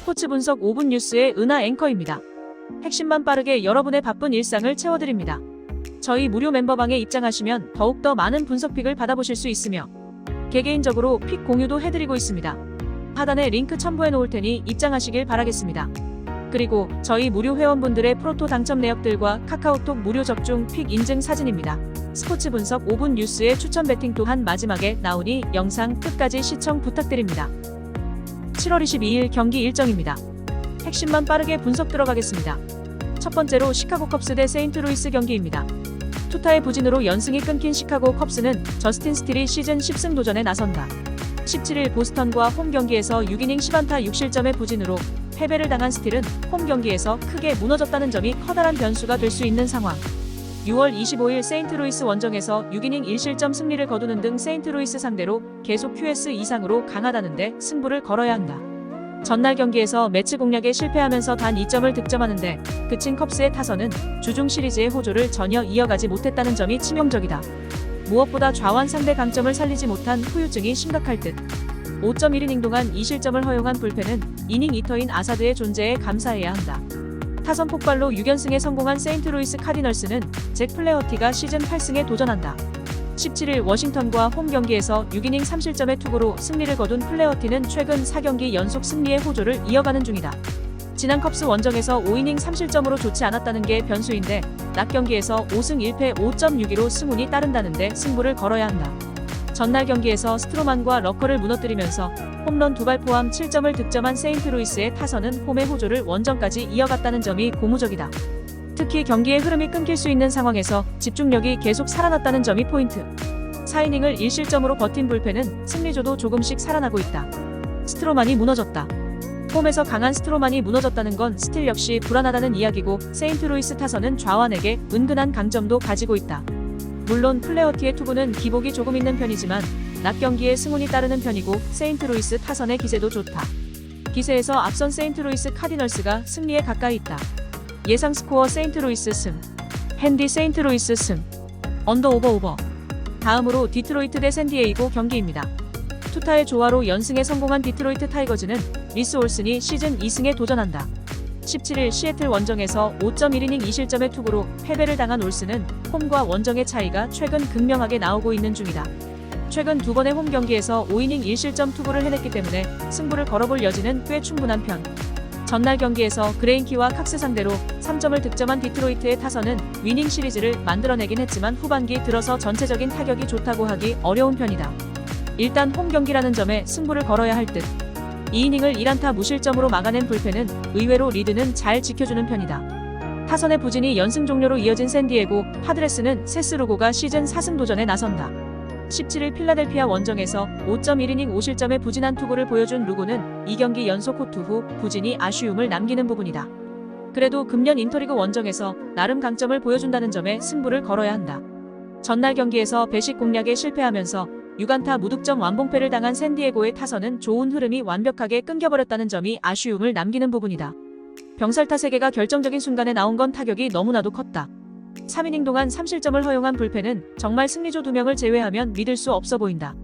스포츠 분석 5분 뉴스의 은하 앵커입니다. 핵심만 빠르게 여러분의 바쁜 일상을 채워드립니다. 저희 무료 멤버방에 입장하시면 더욱더 많은 분석픽을 받아보실 수 있으며 개개인적으로 픽 공유도 해드리고 있습니다. 하단에 링크 첨부해 놓을 테니 입장하시길 바라겠습니다. 그리고 저희 무료 회원분들의 프로토 당첨 내역들과 카카오톡 무료 접종 픽 인증 사진입니다. 스포츠 분석 5분 뉴스의 추천 배팅 또한 마지막에 나오니 영상 끝까지 시청 부탁드립니다. 7월 22일 경기 일정입니다. 핵심만 빠르게 분석 들어가겠습니다. 첫 번째로 시카고 컵스 대 세인트루이스 경기입니다. 투타의 부진으로 연승이 끊긴 시카고 컵스는 저스틴 스틸이 시즌 10승 도전에 나선다. 17일 보스턴과 홈 경기에서 6이닝 10안타 6실점의 부진으로 패배를 당한 스틸은 홈 경기에서 크게 무너졌다는 점이 커다란 변수가 될 수 있는 상황. 6월 25일 세인트루이스 원정에서 6이닝 1실점 승리를 거두는 등 세인트루이스 상대로 계속 QS 이상으로 강하다는데 승부를 걸어야 한다. 전날 경기에서 매치 공략에 실패하면서 단 2점을 득점하는데 그친 컵스의 타선은 주중 시리즈의 호조를 전혀 이어가지 못했다는 점이 치명적이다. 무엇보다 좌완 상대 강점을 살리지 못한 후유증이 심각할 듯. 5.1이닝 동안 2실점을 허용한 불펜은 이닝 이터인 아사드의 존재에 감사해야 한다. 타선 폭발로 6연승에 성공한 세인트루이스 카디널스는 잭 플레어티가 시즌 8승에 도전한다. 17일 워싱턴과 홈 경기에서 6이닝 3실점의 투구로 승리를 거둔 플레어티는 최근 4경기 연속 승리의 호조를 이어가는 중이다. 지난 컵스 원정에서 5이닝 3실점으로 좋지 않았다는 게 변수인데 낮 경기에서 5승 1패 5.62로 승운이 따른다는데 승부를 걸어야 한다. 전날 경기에서 스트로만과 러커를 무너뜨리면서 홈런 2발 포함 7점을 득점한 세인트루이스의 타선은 홈의 호조를 원정까지 이어갔다는 점이 고무적이다. 특히 경기의 흐름이 끊길 수 있는 상황에서 집중력이 계속 살아났다는 점이 포인트. 4이닝을 1실점으로 버틴 불펜은 승리조도 조금씩 살아나고 있다. 스트로만이 무너졌다. 홈에서 강한 스트로만이 무너졌다는 건 스틸 역시 불안하다는 이야기고 세인트루이스 타선은 좌완에게 은근한 강점도 가지고 있다. 물론 플레어티의 투구는 기복이 조금 있는 편이지만 낮 경기에 승운이 따르는 편이고 세인트루이스 타선의 기세도 좋다. 기세에서 앞선 세인트루이스 카디널스가 승리에 가까이 있다. 예상 스코어 세인트루이스 승, 핸디 세인트루이스 승, 언더 오버. 다음으로 디트로이트 대 샌디에이고 경기입니다. 투타의 조화로 연승에 성공한 디트로이트 타이거즈는 리스 올슨이 시즌 2승에 도전한다. 17일 시애틀 원정에서 5.1이닝 2실점의 투구로 패배를 당한 올슨은 홈과 원정의 차이가 최근 극명하게 나오고 있는 중이다. 최근 2번의 홈 경기에서 5이닝 1실점 투구를 해냈기 때문에 승부를 걸어볼 여지는 꽤 충분한 편. 전날 경기에서 그레인키와 칵스 상대로 3점을 득점한 디트로이트의 타선은 위닝 시리즈를 만들어내긴 했지만 후반기 들어서 전체적인 타격이 좋다고 하기 어려운 편이다. 일단 홈 경기라는 점에 승부를 걸어야 할 듯. 2이닝을 1안타 무실점으로 막아낸 불펜은 의외로 리드는 잘 지켜주는 편이다. 타선의 부진이 연승 종료로 이어진 샌디에고 파드레스는 세스 루고가 시즌 4승 도전에 나선다. 17일 필라델피아 원정에서 5.1이닝 5실점의 부진한 투구를 보여준 루고는 2경기 연속 호투 후 부진이 아쉬움을 남기는 부분이다. 그래도 금년 인터리그 원정에서 나름 강점을 보여준다는 점에 승부를 걸어야 한다. 전날 경기에서 배식 공략에 실패하면서 6안타 무득점 완봉패를 당한 샌디에고의 타선은 좋은 흐름이 완벽하게 끊겨버렸다는 점이 아쉬움을 남기는 부분이다. 병살타 3개가 결정적인 순간에 나온 건 타격이 너무나도 컸다. 3이닝 동안 3실점을 허용한 불펜은 정말 승리조 2명을 제외하면 믿을 수 없어 보인다.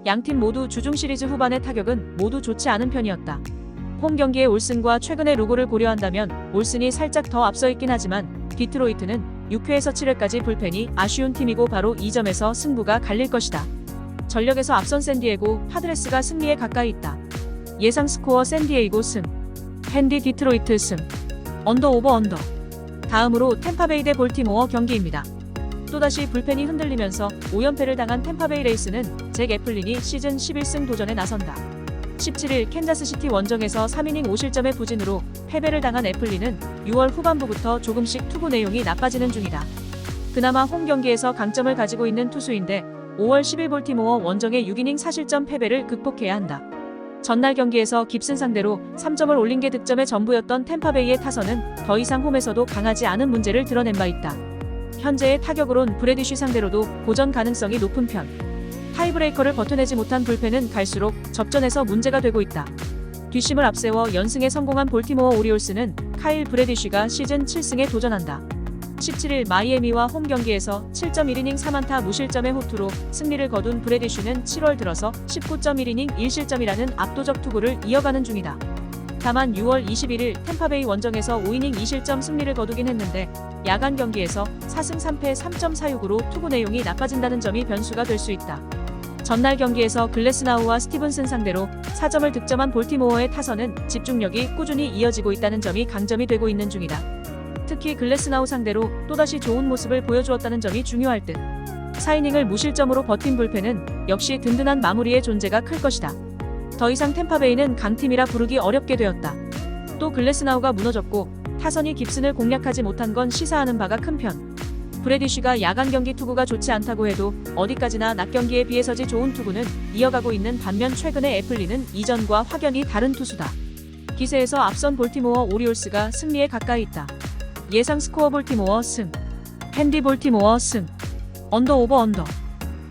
양팀 모두 주중 시리즈 후반의 타격은 모두 좋지 않은 편이었다. 홈 경기의 올슨과 최근의 루고를 고려한다면 올슨이 살짝 더 앞서 있긴 하지만 디트로이트는 6회에서 7회까지 불펜이 아쉬운 팀이고 바로 이 점에서 승부가 갈릴 것이다. 전력에서 앞선 샌디에고 파드레스가 승리에 가까이 있다. 예상 스코어 샌디에이고 승, 핸디 디트로이트 승, 언더 오버 언더. 다음으로 템파베이 대 볼티모어 경기입니다. 또다시 불펜이 흔들리면서 5연패를 당한 템파베이 레이스는 잭 애플린이 시즌 11승 도전에 나선다. 17일 캔자스시티 원정에서 3이닝 5실점의 부진으로 패배를 당한 애플린은 6월 후반부부터 조금씩 투구 내용이 나빠지는 중이다. 그나마 홈 경기에서 강점을 가지고 있는 투수인데 5월 10일 볼티모어 원정의 6이닝 4실점 패배를 극복해야 한다. 전날 경기에서 깁슨 상대로 3점을 올린 게 득점의 전부였던 템파베이의 타선은 더 이상 홈에서도 강하지 않은 문제를 드러낸 바 있다. 현재의 타격으론 브래디쉬 상대로도 고전 가능성이 높은 편. 타이브레이커를 버텨내지 못한 불펜은 갈수록 접전에서 문제가 되고 있다. 뒷심을 앞세워 연승에 성공한 볼티모어 오리올스는 카일 브래디쉬가 시즌 7승에 도전한다. 17일 마이애미와 홈 경기에서 7.1이닝 3안타 무실점의 호투로 승리를 거둔 브래디쉬는 7월 들어서 19.1이닝 1실점이라는 압도적 투구를 이어가는 중이다. 다만 6월 21일 템파베이 원정에서 5이닝 2실점 승리를 거두긴 했는데 야간 경기에서 4승 3패 3.46으로 투구 내용이 나빠진다는 점이 변수가 될 수 있다. 전날 경기에서 글래스나우와 스티븐슨 상대로 4점을 득점한 볼티모어의 타선은 집중력이 꾸준히 이어지고 있다는 점이 강점이 되고 있는 중이다. 특히 글래스나우 상대로 또다시 좋은 모습을 보여주었다는 점이 중요할 듯. 4이닝을 무실점으로 버틴 불펜은 역시 든든한 마무리의 존재가 클 것이다. 더 이상 템파베이는 강팀이라 부르기 어렵게 되었다. 또 글래스나우가 무너졌고 타선이 깁슨을 공략하지 못한 건 시사하는 바가 큰 편. 브래디쉬가 야간 경기 투구가 좋지 않다고 해도 어디까지나 낮 경기에 비해서지 좋은 투구는 이어가고 있는 반면 최근의 애플리는 이전과 확연히 다른 투수다. 기세에서 앞선 볼티모어 오리올스가 승리에 가까이 있다. 예상 스코어 볼티모어 승. 핸디 볼티모어 승. 언더 오버 언더.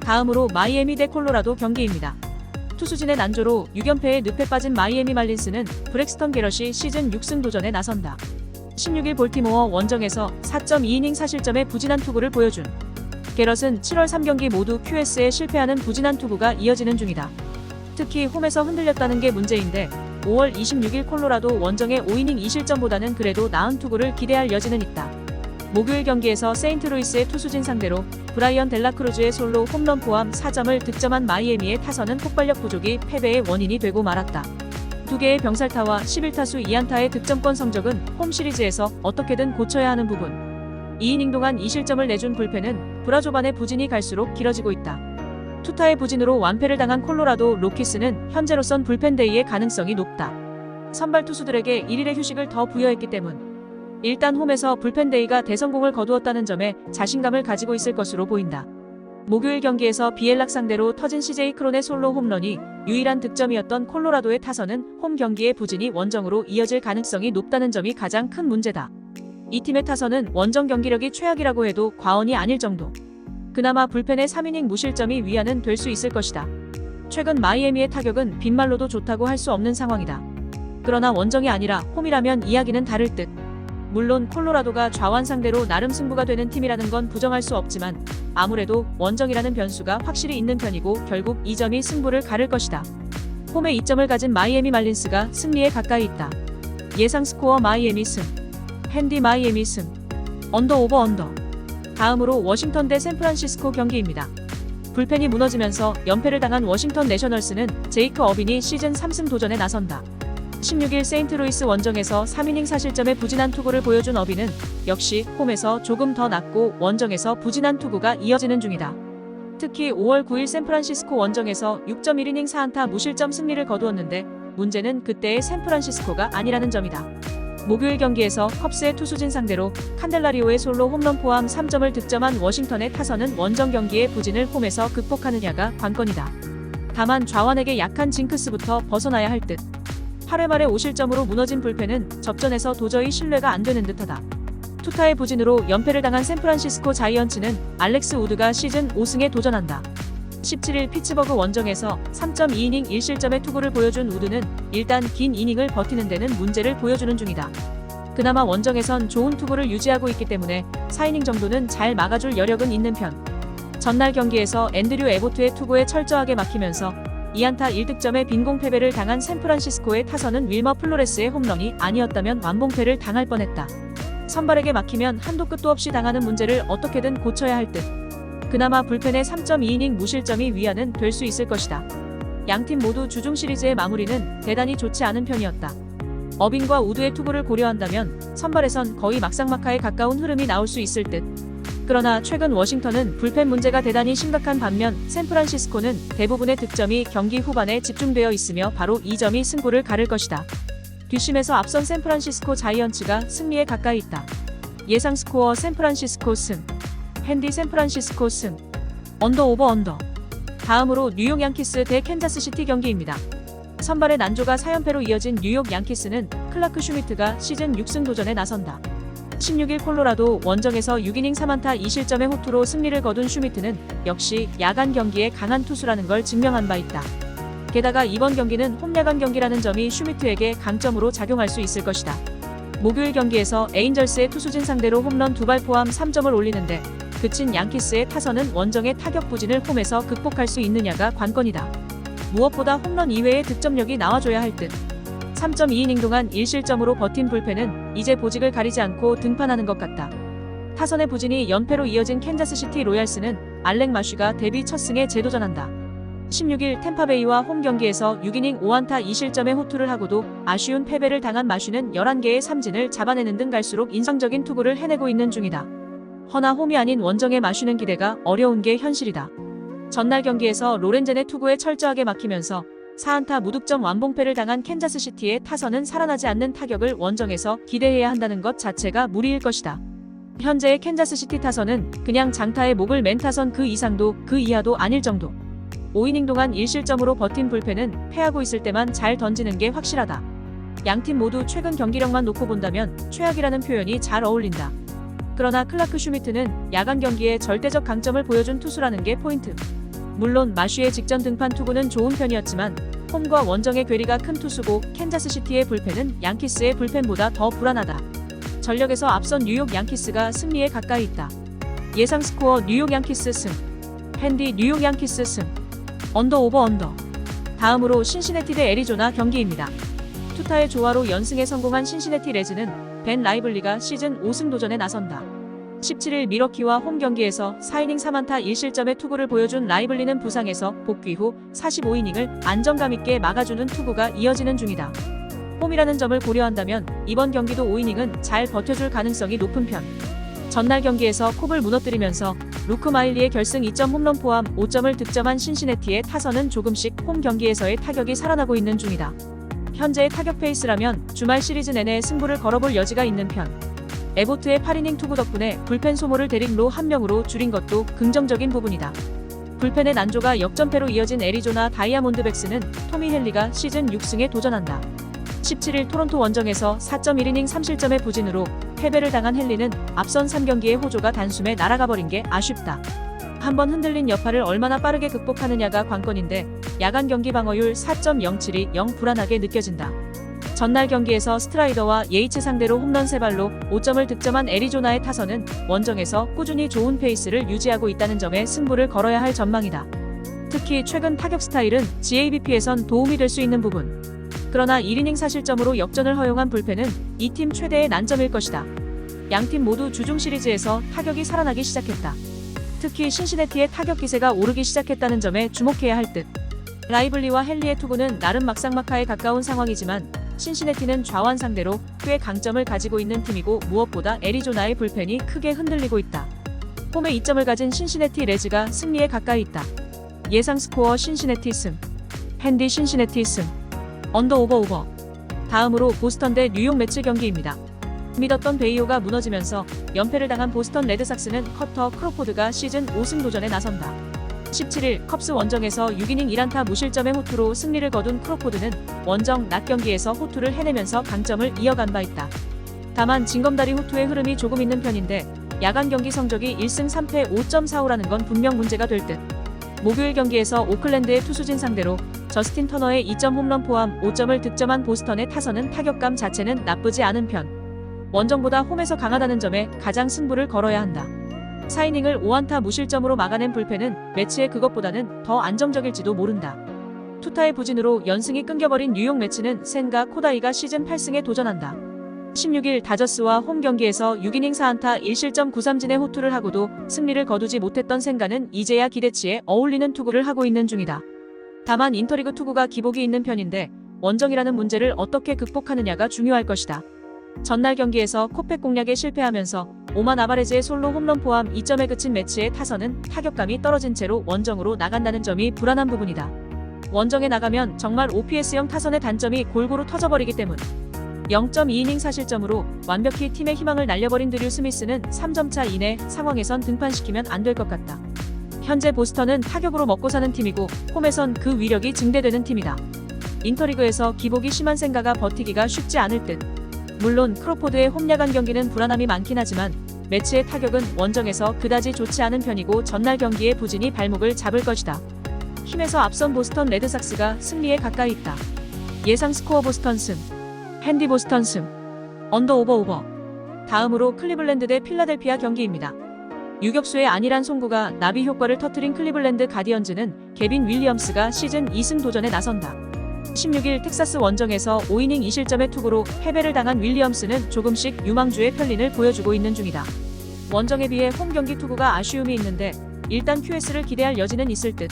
다음으로 마이애미 대 콜로라도 경기입니다. 투수진의 난조로 6연패에 늪에 빠진 마이애미 말린스는 브렉스턴 게럿이 시즌 6승 도전에 나선다. 16일 볼티모어 원정에서 4.2이닝 4실점의 부진한 투구를 보여준 게럿은 7월 3경기 모두 QS에 실패하는 부진한 투구가 이어지는 중이다. 특히 홈에서 흔들렸다는 게 문제인데 5월 26일 콜로라도 원정의 5이닝 2실점보다는 그래도 나은 투구를 기대할 여지는 있다. 목요일 경기에서 세인트루이스의 투수진 상대로 브라이언 델라크루즈의 솔로 홈런 포함 4점을 득점한 마이애미의 타선은 폭발력 부족이 패배의 원인이 되고 말았다. 2개의 병살타와 11타수 2안타의 득점권 성적은 홈 시리즈에서 어떻게든 고쳐야 하는 부분. 2이닝 동안 2실점을 내준 불펜은 브라조반의 부진이 갈수록 길어지고 있다. 투타의 부진으로 완패를 당한 콜로라도 로키스는 현재로선 불펜데이의 가능성이 높다. 선발 투수들에게 1일의 휴식을 더 부여했기 때문. 일단 홈에서 불펜데이가 대성공을 거두었다는 점에 자신감을 가지고 있을 것으로 보인다. 목요일 경기에서 비엘락 상대로 터진 CJ 크론의 솔로 홈런이 유일한 득점이었던 콜로라도의 타선은 홈 경기의 부진이 원정으로 이어질 가능성이 높다는 점이 가장 큰 문제다. 이 팀의 타선은 원정 경기력이 최악이라고 해도 과언이 아닐 정도. 그나마 불펜의 3이닝 무실점이 위안은 될 수 있을 것이다. 최근 마이애미의 타격은 빈말로도 좋다고 할 수 없는 상황이다. 그러나 원정이 아니라 홈이라면 이야기는 다를 듯. 물론 콜로라도가 좌완 상대로 나름 승부가 되는 팀이라는 건 부정할 수 없지만 아무래도 원정이라는 변수가 확실히 있는 편이고 결국 이 점이 승부를 가를 것이다. 홈에 2점을 가진 마이애미 말린스가 승리에 가까이 있다. 예상 스코어 마이애미 승. 핸디 마이애미 승. 언더 오버 언더. 다음으로 워싱턴 대 샌프란시스코 경기입니다. 불펜이 무너지면서 연패를 당한 워싱턴 내셔널스는 제이크 어빈이 시즌 3승 도전에 나선다. 16일 세인트루이스 원정에서 3이닝 4실점의 부진한 투구를 보여준 어빈은 역시 홈에서 조금 더 낮고 원정에서 부진한 투구가 이어지는 중이다. 특히 5월 9일 샌프란시스코 원정에서 6.1이닝 4안타 무실점 승리를 거두었는데 문제는 그때의 샌프란시스코가 아니라는 점이다. 목요일 경기에서 컵스의 투수진 상대로 칸델라리오의 솔로 홈런 포함 3점을 득점한 워싱턴의 타선은 원정 경기의 부진을 홈에서 극복하느냐가 관건이다. 다만 좌완에게 약한 징크스부터 벗어나야 할 듯. 8회 말에 5실점으로 무너진 불펜은 접전에서 도저히 신뢰가 안 되는 듯하다. 투타의 부진으로 연패를 당한 샌프란시스코 자이언츠는 알렉스 우드가 시즌 5승에 도전한다. 17일 피츠버그 원정에서 3.2이닝 1실점의 투구를 보여준 우드는 일단 긴 이닝을 버티는 데는 문제를 보여주는 중이다. 그나마 원정에선 좋은 투구를 유지하고 있기 때문에 4이닝 정도는 잘 막아줄 여력은 있는 편. 전날 경기에서 앤드류 에보트의 투구에 철저하게 막히면서 2안타 1득점의 빈공 패배를 당한 샌프란시스코의 타선은 윌머 플로레스의 홈런이 아니었다면 완봉패를 당할 뻔했다. 선발에게 막히면 한도 끝도 없이 당하는 문제를 어떻게든 고쳐야 할 듯. 그나마 불펜의 3.2이닝 무실점이 위안은 될 수 있을 것이다. 양팀 모두 주중 시리즈의 마무리는 대단히 좋지 않은 편이었다. 어빈과 우드의 투구를 고려한다면 선발에선 거의 막상막하에 가까운 흐름이 나올 수 있을 듯. 그러나 최근 워싱턴은 불펜 문제가 대단히 심각한 반면 샌프란시스코는 대부분의 득점이 경기 후반에 집중되어 있으며 바로 이 점이 승부를 가를 것이다. 뒷심에서 앞선 샌프란시스코 자이언츠가 승리에 가까이 있다. 예상 스코어 샌프란시스코 승. 핸디 샌프란시스코 승. 언더 오버 언더. 다음으로 뉴욕 양키스 대 캔자스시티 경기입니다. 선발의 난조가 4연패로 이어진 뉴욕 양키스는 클라크 슈미트가 시즌 6승 도전에 나선다. 16일 콜로라도 원정에서 6이닝 3안타 2실점의 호투로 승리를 거둔 슈미트는 역시 야간 경기에 강한 투수라는 걸 증명한 바 있다. 게다가 이번 경기는 홈야간 경기라는 점이 슈미트에게 강점으로 작용할 수 있을 것이다. 목요일 경기에서 에인절스의 투수진 상대로 홈런 2발 포함 3점을 올리는데 그친 양키스의 타선은 원정의 타격 부진을 홈에서 극복할 수 있느냐가 관건이다. 무엇보다 홈런 이외의 득점력이 나와줘야 할 듯. 3.2이닝 동안 1실점으로 버틴 불펜은 이제 보직을 가리지 않고 등판하는 것 같다. 타선의 부진이 연패로 이어진 캔자스시티 로얄스는 알렉 마쉬가 데뷔 첫 승에 재도전한다. 16일 템파베이와 홈 경기에서 6이닝 5안타 2실점의 호투를 하고도 아쉬운 패배를 당한 마쉬는 11개의 삼진을 잡아내는 등 갈수록 인상적인 투구를 해내고 있는 중이다. 허나 홈이 아닌 원정의 마쉬는 기대가 어려운 게 현실이다. 전날 경기에서 로렌젠의 투구에 철저하게 막히면서 4안타 무득점 완봉패를 당한 캔자스시티의 타선은 살아나지 않는 타격을 원정에서 기대해야 한다는 것 자체가 무리일 것이다. 현재의 캔자스시티 타선은 그냥 장타의 목을 맨 타선 그 이상도 그 이하도 아닐 정도. 5이닝 동안 1실점으로 버틴 불펜은 패하고 있을 때만 잘 던지는 게 확실하다. 양팀 모두 최근 경기력만 놓고 본다면 최악이라는 표현이 잘 어울린다. 그러나 클라크 슈미트는 야간 경기에 절대적 강점을 보여준 투수라는 게 포인트. 물론 마쉬의 직전 등판 투구는 좋은 편이었지만 홈과 원정의 괴리가 큰 투수고 캔자스시티의 불펜은 양키스의 불펜보다 더 불안하다. 전력에서 앞선 뉴욕 양키스가 승리에 가까이 있다. 예상 스코어 뉴욕 양키스 승. 핸디 뉴욕 양키스 승. 언더 오버 언더. 다음으로 신시내티 대 애리조나 경기입니다. 투타의 조화로 연승에 성공한 신시내티 레즈는 벤 라이블리가 시즌 5승 도전에 나선다. 17일 미러키와 홈 경기에서 4이닝 3안타 1실점의 투구를 보여준 라이블리는 부상에서 복귀 후 45이닝을 안정감 있게 막아주는 투구가 이어지는 중이다. 홈이라는 점을 고려한다면 이번 경기도 5이닝은 잘 버텨줄 가능성이 높은 편. 전날 경기에서 콥을 무너뜨리면서 루크 마일리의 결승 2점 홈런 포함 5점을 득점한 신시내티의 타선은 조금씩 홈 경기에서의 타격이 살아나고 있는 중이다. 현재의 타격 페이스라면 주말 시리즈 내내 승부를 걸어볼 여지가 있는 편. 에보트의 8이닝 투구 덕분에 불펜 소모를 대릭 로 1명으로 줄인 것도 긍정적인 부분이다. 불펜의 난조가 역전패로 이어진 애리조나 다이아몬드백스는 토미 헨리가 시즌 6승에 도전한다. 17일 토론토 원정에서 4.1이닝 3실점의 부진으로 패배를 당한 헨리는 앞선 3경기의 호조가 단숨에 날아가 버린 게 아쉽다. 한번 흔들린 여파를 얼마나 빠르게 극복하느냐가 관건인데 야간 경기 방어율 4.07이 영 불안하게 느껴진다. 전날 경기에서 스트라이더와 예이츠 상대로 홈런 3발로 5점을 득점한 애리조나의 타선은 원정에서 꾸준히 좋은 페이스를 유지하고 있다는 점에 승부를 걸어야 할 전망이다. 특히 최근 타격 스타일은 GABP에선 도움이 될 수 있는 부분. 그러나 1이닝 4실점으로 역전을 허용한 불펜은 이 팀 최대의 난점일 것이다. 양팀 모두 주중 시리즈에서 타격이 살아나기 시작했다. 특히 신시내티의 타격 기세가 오르기 시작했다는 점에 주목해야 할 듯. 라이블리와 헨리의 투구는 나름 막상막하에 가까운 상황이지만 신시내티는 좌완 상대로 꽤 강점을 가지고 있는 팀이고 무엇보다 애리조나의 불펜이 크게 흔들리고 있다. 홈에 2점을 가진 신시내티 레즈가 승리에 가까이 있다. 예상 스코어 신시내티 승. 핸디 신시내티 승. 언더 오버 오버. 다음으로 보스턴 대 뉴욕 매치 경기입니다. 믿었던 베이오가 무너지면서 연패를 당한 보스턴 레드삭스는 커터 크로포드가 시즌 5승 도전에 나선다. 17일 컵스 원정에서 6이닝 1안타 무실점의 호투로 승리를 거둔 크로포드는 원정 낮 경기에서 호투를 해내면서 강점을 이어간 바 있다. 다만 징검다리 호투의 흐름이 조금 있는 편인데 야간 경기 성적이 1승 3패 5.45라는 건 분명 문제가 될 듯. 목요일 경기에서 오클랜드의 투수진 상대로 저스틴 터너의 2점 홈런 포함 5점을 득점한 보스턴의 타선은 타격감 자체는 나쁘지 않은 편. 원정보다 홈에서 강하다는 점에 가장 승부를 걸어야 한다. 4이닝을 5안타 무실점으로 막아낸 불펜은 매치의 그것보다는 더 안정적일지도 모른다. 투타의 부진으로 연승이 끊겨버린 뉴욕 매치는 센과 코다이가 시즌 8승에 도전한다. 16일 다저스와 홈 경기에서 6이닝 4안타 1실점 9삼진의 호투를 하고도 승리를 거두지 못했던 센가는 이제야 기대치에 어울리는 투구를 하고 있는 중이다. 다만 인터리그 투구가 기복이 있는 편인데 원정이라는 문제를 어떻게 극복하느냐가 중요할 것이다. 전날 경기에서 코팩 공략에 실패하면서 오만 아바레즈의 솔로 홈런 포함 2점에 그친 매치의 타선은 타격감이 떨어진 채로 원정으로 나간다는 점이 불안한 부분이다. 원정에 나가면 정말 OPS형 타선의 단점이 골고루 터져버리기 때문. 0.2이닝 4실점으로 완벽히 팀의 희망을 날려버린 드류 스미스는 3점차 이내 상황에선 등판시키면 안 될 것 같다. 현재 보스턴은 타격으로 먹고 사는 팀이고 홈에선 그 위력이 증대되는 팀이다. 인터리그에서 기복이 심한 생가가 버티기가 쉽지 않을 듯. 물론 크로포드의 홈 야간 경기는 불안함이 많긴 하지만 매치의 타격은 원정에서 그다지 좋지 않은 편이고 전날 경기의 부진이 발목을 잡을 것이다. 힘에서 앞선 보스턴 레드삭스가 승리에 가까이 있다. 예상 스코어 보스턴 승. 핸디 보스턴 승. 언더 오버 오버. 다음으로 클리블랜드 대 필라델피아 경기입니다. 유격수의 안일한 송구가 나비 효과를 터뜨린 클리블랜드 가디언즈는 개빈 윌리엄스가 시즌 2승 도전에 나선다. 16일 텍사스 원정에서 5이닝 2실점의 투구로 패배를 당한 윌리엄스는 조금씩 유망주의 편린을 보여주고 있는 중이다. 원정에 비해 홈 경기 투구가 아쉬움이 있는데 일단 QS를 기대할 여지는 있을 듯.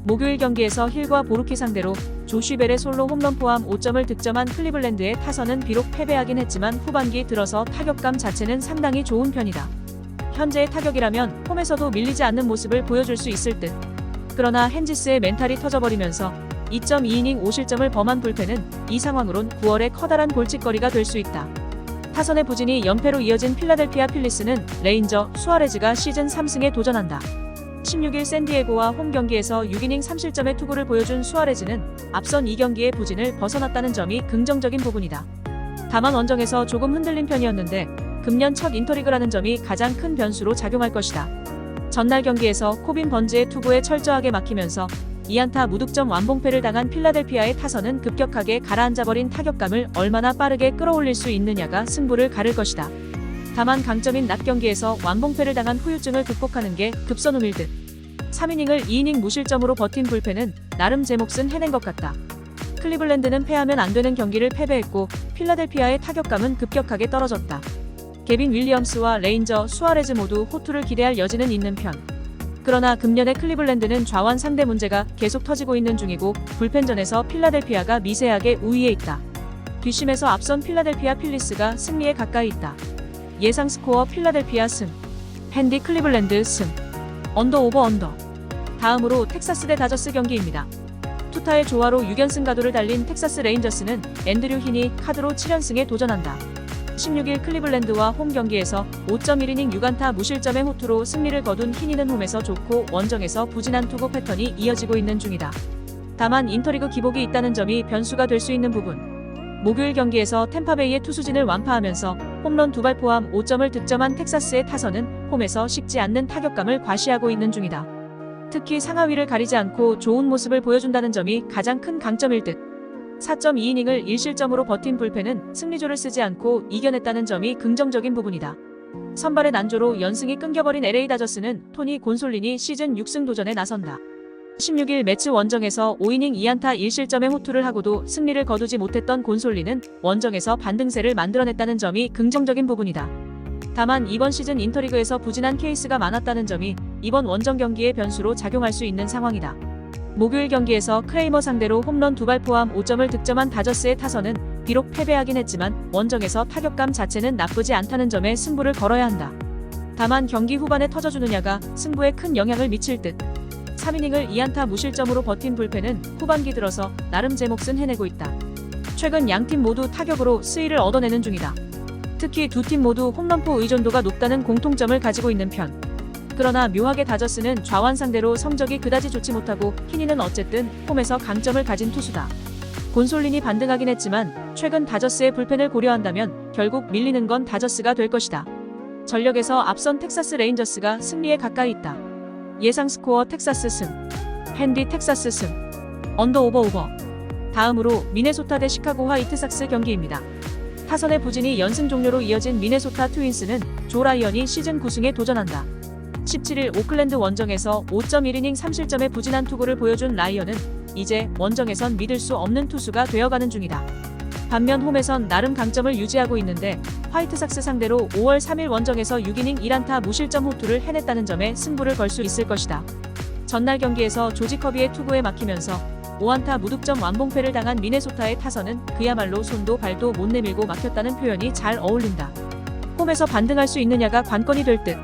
목요일 경기에서 힐과 보루키 상대로 조쉬 벨의 솔로 홈런 포함 5점을 득점한 클리블랜드의 타선은 비록 패배하긴 했지만 후반기 들어서 타격감 자체는 상당히 좋은 편이다. 현재의 타격이라면 홈에서도 밀리지 않는 모습을 보여줄 수 있을 듯. 그러나 헨지스의 멘탈이 터져버리면서 2.2이닝 5실점을 범한 불펜은 이 상황으론 9월에 커다란 골칫거리가 될 수 있다. 타선의 부진이 연패로 이어진 필라델피아 필리스는 레인저 수아레즈가 시즌 3승에 도전한다. 16일 샌디에고와 홈 경기에서 6이닝 3실점의 투구를 보여준 수아레즈는 앞선 2경기의 부진을 벗어났다는 점이 긍정적인 부분이다. 다만 원정에서 조금 흔들린 편이었는데 금년 첫 인터리그라는 점이 가장 큰 변수로 작용할 것이다. 전날 경기에서 코빈 번즈의 투구에 철저하게 막히면서 2안타 무득점 완봉패를 당한 필라델피아의 타선은 급격하게 가라앉아버린 타격감을 얼마나 빠르게 끌어올릴 수 있느냐가 승부를 가를 것이다. 다만 강점인 낮 경기에서 완봉패를 당한 후유증을 극복하는 게 급선움일 듯. 3이닝을 2이닝 무실점으로 버틴 불펜은 나름 제 몫은 해낸 것 같다. 클리블랜드는 패하면 안 되는 경기를 패배했고 필라델피아의 타격감은 급격하게 떨어졌다. 게빈 윌리엄스와 레인저 수아레즈 모두 호투를 기대할 여지는 있는 편. 그러나 금년의 클리블랜드는 좌완 상대 문제가 계속 터지고 있는 중이고 불펜전에서 필라델피아가 미세하게 우위에 있다. 뒷심에서 앞선 필라델피아 필리스가 승리에 가까이 있다. 예상 스코어 필라델피아 승, 핸디 클리블랜드 승, 언더 오버 언더. 다음으로 텍사스 대 다저스 경기입니다. 투타의 조화로 6연승 가도를 달린 텍사스 레인저스는 앤드류 힌이 카드로 7연승에 도전한다. 16일 클리블랜드와 홈 경기에서 5.1이닝 6안타 무실점의 호투로 승리를 거둔 히니는 홈에서 좋고 원정에서 부진한 투구 패턴이 이어지고 있는 중이다. 다만 인터리그 기복이 있다는 점이 변수가 될 수 있는 부분. 목요일 경기에서 템파베이의 투수진을 완파하면서 홈런 2발 포함 5점을 득점한 텍사스의 타선은 홈에서 식지 않는 타격감을 과시하고 있는 중이다. 특히 상하위를 가리지 않고 좋은 모습을 보여준다는 점이 가장 큰 강점일 듯. 4.2이닝을 1실점으로 버틴 불펜은 승리조를 쓰지 않고 이겨냈다는 점이 긍정적인 부분이다. 선발의 난조로 연승이 끊겨버린 LA 다저스는 토니 곤솔린이 시즌 6승 도전에 나선다. 16일 매치 원정에서 5이닝 2안타 1실점의 호투를 하고도 승리를 거두지 못했던 곤솔린은 원정에서 반등세를 만들어냈다는 점이 긍정적인 부분이다. 다만 이번 시즌 인터리그에서 부진한 케이스가 많았다는 점이 이번 원정 경기의 변수로 작용할 수 있는 상황이다. 목요일 경기에서 크레이머 상대로 홈런 2발 포함 5점을 득점한 다저스의 타선은 비록 패배하긴 했지만 원정에서 타격감 자체는 나쁘지 않다는 점에 승부를 걸어야 한다. 다만 경기 후반에 터져주느냐가 승부에 큰 영향을 미칠 듯. 3이닝을 2안타 무실점으로 버틴 불펜은 후반기 들어서 나름 제 몫은 해내고 있다. 최근 양팀 모두 타격으로 수위를 얻어내는 중이다. 특히 두 팀 모두 홈런포 의존도가 높다는 공통점을 가지고 있는 편. 그러나 묘하게 다저스는 좌완 상대로 성적이 그다지 좋지 못하고 히니는 어쨌든 홈에서 강점을 가진 투수다. 곤솔린이 반등하긴 했지만 최근 다저스의 불펜을 고려한다면 결국 밀리는 건 다저스가 될 것이다. 전력에서 앞선 텍사스 레인저스가 승리에 가까이 있다. 예상 스코어 텍사스 승, 핸디 텍사스 승, 언더 오버 오버. 다음으로 미네소타 대 시카고 화이트삭스 경기입니다. 타선의 부진이 연승 종료로 이어진 미네소타 트윈스는 조 라이언이 시즌 9승에 도전한다. 17일 오클랜드 원정에서 5.1이닝 3실점의 부진한 투구를 보여준 라이언은 이제 원정에선 믿을 수 없는 투수가 되어가는 중이다. 반면 홈에선 나름 강점을 유지하고 있는데 화이트삭스 상대로 5월 3일 원정에서 6이닝 1안타 무실점 호투를 해냈다는 점에 승부를 걸 수 있을 것이다. 전날 경기에서 조지 커비의 투구에 막히면서 5안타 무득점 완봉패를 당한 미네소타의 타선은 그야말로 손도 발도 못 내밀고 막혔다는 표현이 잘 어울린다. 홈에서 반등할 수 있느냐가 관건이 될 듯.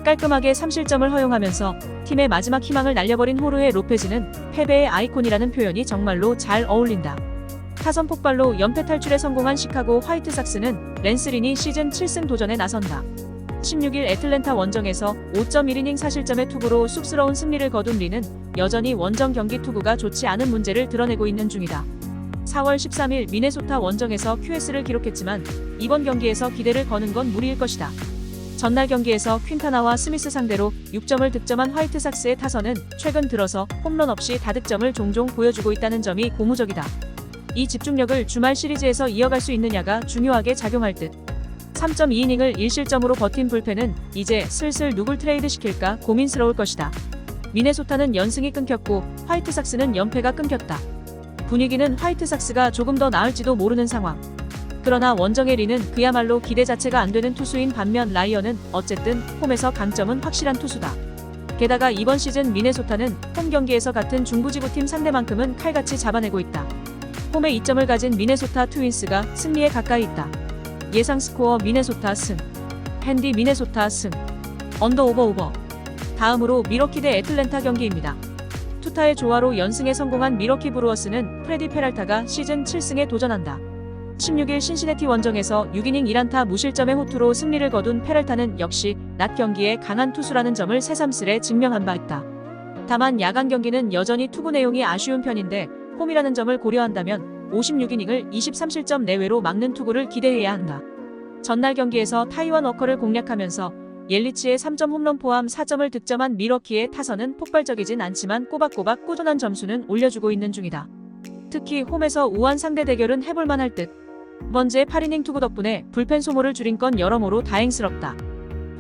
깔끔하게 3실점을 허용하면서 팀의 마지막 희망을 날려버린 호르헤 로페즈는 패배의 아이콘이라는 표현이 정말로 잘 어울린다. 타선 폭발로 연패 탈출에 성공한 시카고 화이트삭스는 랜스 린이 시즌 7승 도전에 나선다. 16일 애틀랜타 원정에서 5.1이닝 4실점의 투구로 쑥스러운 승리를 거둔 린은 여전히 원정 경기 투구가 좋지 않은 문제를 드러내고 있는 중이다. 4월 13일 미네소타 원정에서 QS를 기록했지만 이번 경기에서 기대를 거는 건 무리일 것이다. 전날 경기에서 퀸타나와 스미스 상대로 6점을 득점한 화이트삭스의 타선은 최근 들어서 홈런 없이 다득점을 종종 보여주고 있다는 점이 고무적이다. 이 집중력을 주말 시리즈에서 이어갈 수 있느냐가 중요하게 작용할 듯. 3.2이닝을 1실점으로 버틴 불펜은 이제 슬슬 누굴 트레이드 시킬까 고민스러울 것이다. 미네소타는 연승이 끊겼고 화이트삭스는 연패가 끊겼다. 분위기는 화이트삭스가 조금 더 나을지도 모르는 상황. 그러나 원정의 리는 그야말로 기대 자체가 안 되는 투수인 반면 라이언은 어쨌든 홈에서 강점은 확실한 투수다. 게다가 이번 시즌 미네소타는 홈 경기에서 같은 중부지구팀 상대만큼은 칼같이 잡아내고 있다. 홈에 이점을 가진 미네소타 트윈스가 승리에 가까이 있다. 예상 스코어 미네소타 승. 핸디 미네소타 승. 언더 오버. 다음으로 미러키 대 애틀랜타 경기입니다. 투타의 조화로 연승에 성공한 미러키 브루어스는 프레디 페랄타가 시즌 7승에 도전한다. 16일 신시내티 원정에서 6이닝 1안타 무실점의 호투로 승리를 거둔 페랄타는 역시 낮 경기에 강한 투수라는 점을 새삼스레 증명한 바 있다. 다만 야간 경기는 여전히 투구 내용이 아쉬운 편인데 홈이라는 점을 고려한다면 56이닝을 23실점 내외로 막는 투구를 기대해야 한다. 전날 경기에서 타이완 워커를 공략하면서 옐리치의 3점 홈런 포함 4점을 득점한 미러키의 타선은 폭발적이진 않지만 꼬박꼬박 꾸준한 점수는 올려주고 있는 중이다. 특히 홈에서 우한 상대 대결은 해볼만 할 듯. 번제 8이닝 투구 덕분에 불펜 소모를 줄인 건 여러모로 다행스럽다.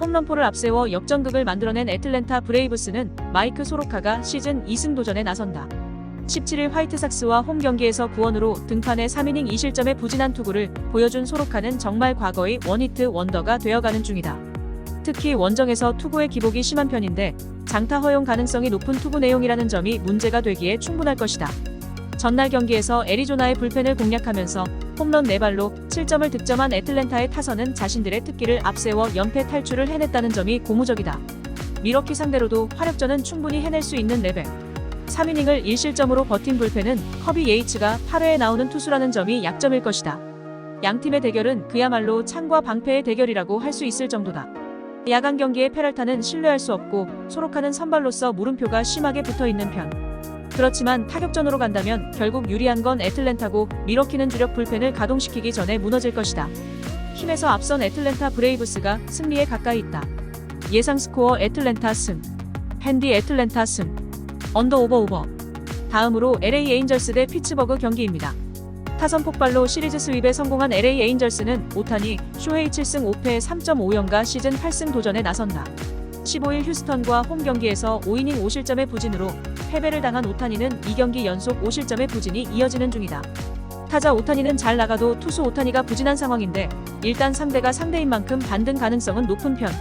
홈런포를 앞세워 역전극을 만들어낸 애틀랜타 브레이브스는 마이크 소로카가 시즌 2승 도전에 나선다. 17일 화이트삭스와 홈 경기에서 구원으로 등판에 3이닝 2실점의 부진한 투구를 보여준 소로카는 정말 과거의 원히트 원더가 되어가는 중이다. 특히 원정에서 투구의 기복이 심한 편인데 장타 허용 가능성이 높은 투구 내용이라는 점이 문제가 되기에 충분할 것이다. 전날 경기에서 애리조나의 불펜을 공략하면서 홈런 4발로 7점을 득점한 애틀랜타의 타선은 자신들의 특기를 앞세워 연패 탈출을 해냈다는 점이 고무적이다. 미러키 상대로도 화력전은 충분히 해낼 수 있는 레벨. 3이닝을 1실점으로 버틴 불펜은 커비 예이츠가 8회에 나오는 투수라는 점이 약점일 것이다. 양팀의 대결은 그야말로 창과 방패의 대결이라고 할 수 있을 정도다. 야간 경기의 페랄타는 신뢰할 수 없고 소로카는 선발로서 물음표가 심하게 붙어있는 편. 그렇지만 타격전으로 간다면 결국 유리한 건 애틀랜타고 미러키는 주력 불펜을 가동시키기 전에 무너질 것이다. 힘에서 앞선 애틀랜타 브레이브스가 승리에 가까이 있다. 예상 스코어 애틀랜타 승. 핸디 애틀랜타 승. 언더 오버. 다음으로 LA 에인절스 대 피츠버그 경기입니다. 타선 폭발로 시리즈 스윕에 성공한 LA 에인절스는 오타니, 쇼헤이 7승 5패 3.50가 시즌 8승 도전에 나선다. 15일 휴스턴과 홈 경기에서 5이닝 5실점의 부진으로 패배를 당한 오타니는 2경기 연속 5실점의 부진이 이어지는 중이다. 타자 오타니는 잘 나가도 투수 오타니가 부진한 상황인데 일단 상대가 상대인 만큼 반등 가능성은 높은 편.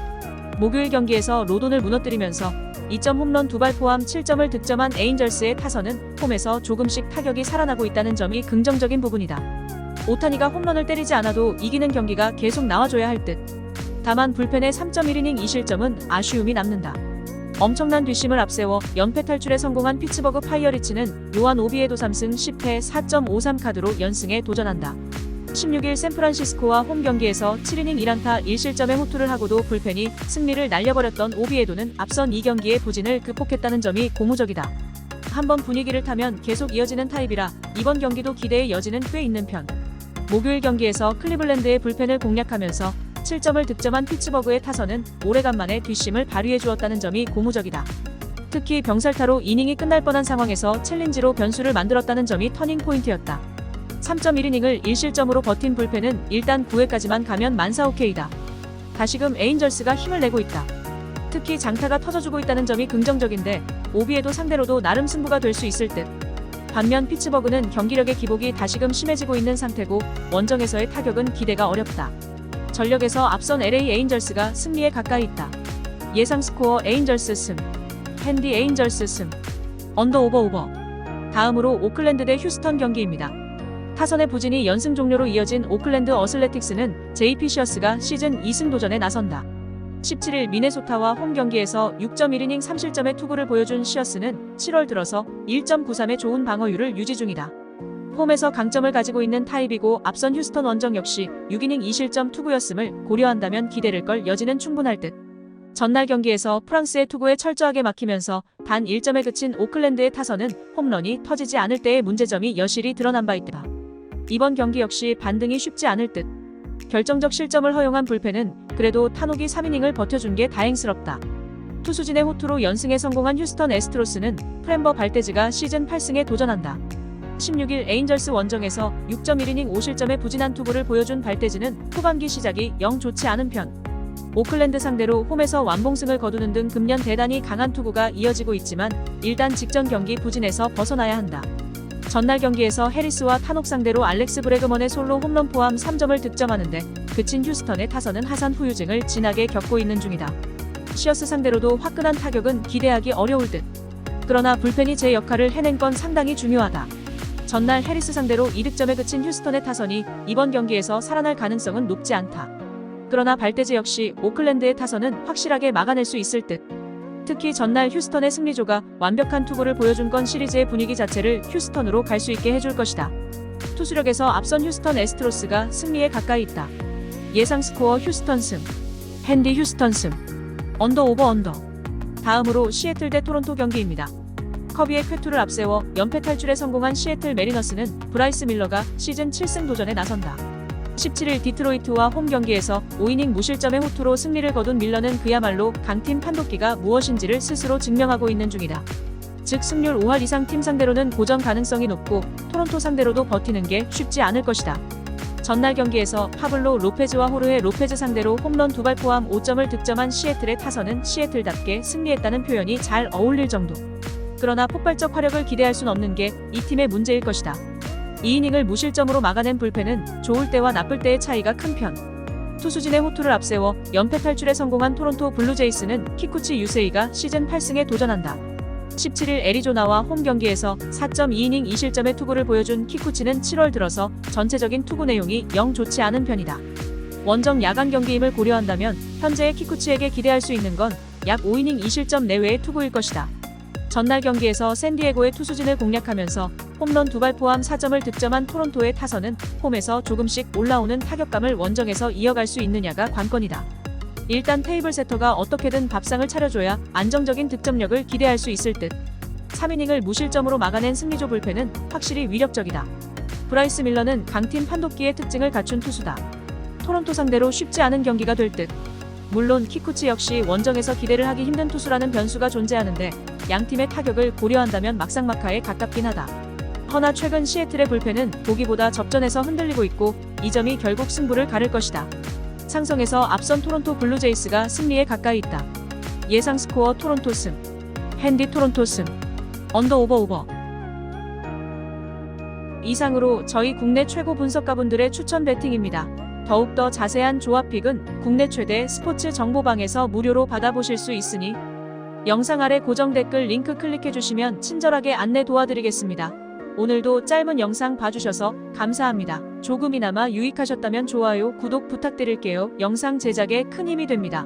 목요일 경기에서 로돈을 무너뜨리면서 2점 홈런 2발 포함 7점을 득점한 에인절스의 타선은 홈에서 조금씩 타격이 살아나고 있다는 점이 긍정적인 부분이다. 오타니가 홈런을 때리지 않아도 이기는 경기가 계속 나와줘야 할 듯. 다만 불펜의 3.1이닝 2실점은 아쉬움이 남는다. 엄청난 뒷심을 앞세워 연패 탈출에 성공한 피츠버그 파이어리츠는 요한 오비에도 3승 10패 4.53 카드로 연승에 도전한다. 16일 샌프란시스코와 홈 경기에서 7이닝 1안타 1실점의 호투를 하고도 불펜이 승리를 날려버렸던 오비에도는 앞선 2경기의 부진을 극복했다는 점이 고무적이다. 한번 분위기를 타면 계속 이어지는 타입이라 이번 경기도 기대의 여지는 꽤 있는 편. 목요일 경기에서 클리블랜드의 불펜을 공략하면서 7점을 득점한 피츠버그의 타선은 오래간만에 뒷심을 발휘해 주었다는 점이 고무적이다. 특히 병살타로 이닝이 끝날 뻔한 상황에서 챌린지로 변수를 만들었다는 점이 터닝포인트였다. 3.1이닝을 1실점으로 버틴 불펜은 일단 9회까지만 가면 만사오케이다. 다시금 에인절스가 힘을 내고 있다. 특히 장타가 터져주고 있다는 점이 긍정적인데 오비에도 상대로도 나름 승부가 될 수 있을 듯. 반면 피츠버그는 경기력의 기복이 다시금 심해지고 있는 상태고 원정에서의 타격은 기대가 어렵다. 전력에서 앞선 LA 에인절스가 승리에 가까이 있다. 예상 스코어 에인절스 승. 핸디 에인절스 승. 언더 오버. 다음으로 오클랜드 대 휴스턴 경기입니다. 타선의 부진이 연승 종료로 이어진 오클랜드 어슬레틱스는 JP 시어스가 시즌 2승 도전에 나선다. 17일 미네소타와 홈 경기에서 6.1이닝 3실점의 투구를 보여준 시어스는 7월 들어서 1.93의 좋은 방어율을 유지 중이다. 홈에서 강점을 가지고 있는 타입이고 앞선 휴스턴 원정 역시 6이닝 2실점 투구였음을 고려한다면 기대를 걸 여지는 충분할 듯. 전날 경기에서 프랑스의 투구에 철저하게 막히면서 단 1점에 그친 오클랜드의 타선은 홈런이 터지지 않을 때의 문제점이 여실히 드러난 바 있다. 이번 경기 역시 반등이 쉽지 않을 듯. 결정적 실점을 허용한 불펜은 그래도 타노기 3이닝을 버텨준 게 다행스럽다. 투수진의 호투로 연승에 성공한 휴스턴 애스트로스는 프렘버 발데즈가 시즌 8승에 도전한다. 16일 에인절스 원정에서 6.1이닝 5실점의 부진한 투구를 보여준 발데즈는 후반기 시작이 영 좋지 않은 편. 오클랜드 상대로 홈에서 완봉승을 거두는 등 금년 대단히 강한 투구가 이어지고 있지만 일단 직전 경기 부진에서 벗어나야 한다. 전날 경기에서 해리스와 타녹 상대로 알렉스 브래그먼의 솔로 홈런 포함 3점을 득점하는데 그친 휴스턴의 타선은 하산 후유증을 진하게 겪고 있는 중이다. 시어스 상대로도 화끈한 타격은 기대하기 어려울 듯. 그러나 불펜이 제 역할을 해낸 건 상당히 중요하다. 전날 해리스 상대로 2득점에 그친 휴스턴의 타선이 이번 경기에서 살아날 가능성은 높지 않다. 그러나 발대즈 역시 오클랜드의 타선은 확실하게 막아낼 수 있을 듯. 특히 전날 휴스턴의 승리조가 완벽한 투구를 보여준 건 시리즈의 분위기 자체를 휴스턴으로 갈 수 있게 해줄 것이다. 투수력에서 앞선 휴스턴 애스트로스가 승리에 가까이 있다. 예상 스코어 휴스턴 승. 핸디 휴스턴 승. 언더 오버 언더. 다음으로 시애틀 대 토론토 경기입니다. 커비의 쾌투를 앞세워 연패 탈출에 성공한 시애틀 메리너스는 브라이스 밀러가 시즌 7승 도전에 나선다. 17일 디트로이트와 홈 경기에서 5이닝 무실점의 호투로 승리를 거둔 밀러는 그야말로 강팀 판독기가 무엇인지를 스스로 증명하고 있는 중이다. 즉 승률 5할 이상 팀 상대로는 고전 가능성이 높고 토론토 상대로도 버티는 게 쉽지 않을 것이다. 전날 경기에서 파블로 로페즈와 호르헤 로페즈 상대로 홈런 2발 포함 5점을 득점한 시애틀의 타선은 시애틀답게 승리했다는 표현이 잘 어울릴 정도. 그러나 폭발적 화력을 기대할 순 없는 게 이 팀의 문제일 것이다. 2이닝을 무실점으로 막아낸 불펜은 좋을 때와 나쁠 때의 차이가 큰 편. 투수진의 호투를 앞세워 연패 탈출에 성공한 토론토 블루제이스는 키쿠치 유세이가 시즌 8승에 도전한다. 17일 애리조나와 홈 경기에서 4.2이닝 2실점의 투구를 보여준 키쿠치는 7월 들어서 전체적인 투구 내용이 영 좋지 않은 편이다. 원정 야간 경기임을 고려한다면 현재의 키쿠치에게 기대할 수 있는 건 약 5이닝 2실점 내외의 투구일 것이다. 전날 경기에서 샌디에고의 투수진을 공략하면서 홈런 2발 포함 4점을 득점한 토론토의 타선은 홈에서 조금씩 올라오는 타격감을 원정에서 이어갈 수 있느냐가 관건이다. 일단 테이블 세터가 어떻게든 밥상을 차려줘야 안정적인 득점력을 기대할 수 있을 듯. 3이닝을 무실점으로 막아낸 승리조 불펜은 확실히 위력적이다. 브라이스 밀러는 강팀 판독기의 특징을 갖춘 투수다. 토론토 상대로 쉽지 않은 경기가 될 듯. 물론 키쿠치 역시 원정에서 기대를 하기 힘든 투수라는 변수가 존재하는데 양팀의 타격을 고려한다면 막상막하에 가깝긴 하다. 허나 최근 시애틀의 불펜은 보기보다 접전에서 흔들리고 있고 이 점이 결국 승부를 가를 것이다. 상성에서 앞선 토론토 블루제이스가 승리에 가까이 있다. 예상 스코어 토론토 승. 핸디 토론토 승. 언더 오버 오버. 이상으로 저희 국내 최고 분석가분들의 추천 배팅입니다. 더욱더 자세한 조합픽은 국내 최대 스포츠 정보방에서 무료로 받아보실 수 있으니 영상 아래 고정 댓글 링크 클릭해주시면 친절하게 안내 도와드리겠습니다. 오늘도 짧은 영상 봐주셔서 감사합니다. 조금이나마 유익하셨다면 좋아요, 구독 부탁드릴게요. 영상 제작에 큰 힘이 됩니다.